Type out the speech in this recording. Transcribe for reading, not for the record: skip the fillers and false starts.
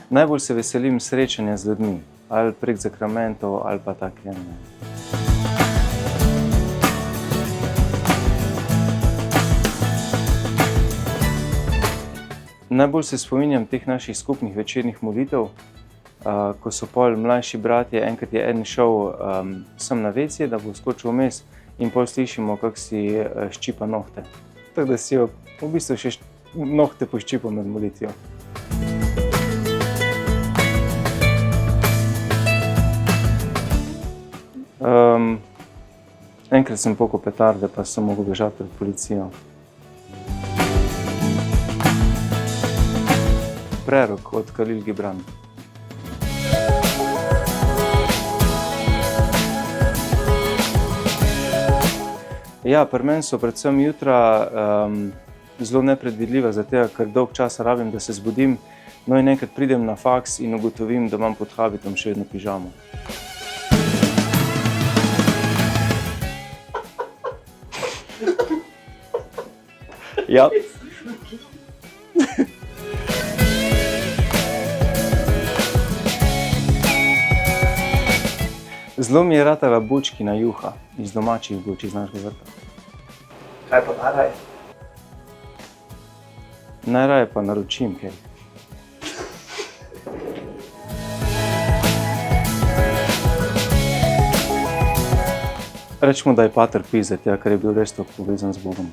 Najbolj se veselim srečanja z ljudmi, ali prek zakramentov, ali pa take. Najbolj se spominjam teh naših skupnih večernih molitev, ko so pol mlajši bratje, enkrat je eden šel sem na WC, da bo skočil vmes in pol slišimo, kako si ščipa nohte. Tako da si jo v bistvu še nohte poščipal med molitvijo. Enkrat sem pokal petarde, pa sem mogel bežati pred policijo. Prerok od Khalil Gibran. Ja, pri meni so predvsem jutra zelo nepredvidljiva, zato ker dolg časa rabim, da se zbudim. No in enkrat pridem na faks in ugotovim, da imam pod habitom še vedno pižamo. Ja. Zelo mi je ratala bučkina juha iz domačih buč iz našega vrta. Kaj pa najraje? Najraje pa naročim kaj. Rečemo, da je pater pizet, ker je bil res toliko povezan z Bogom.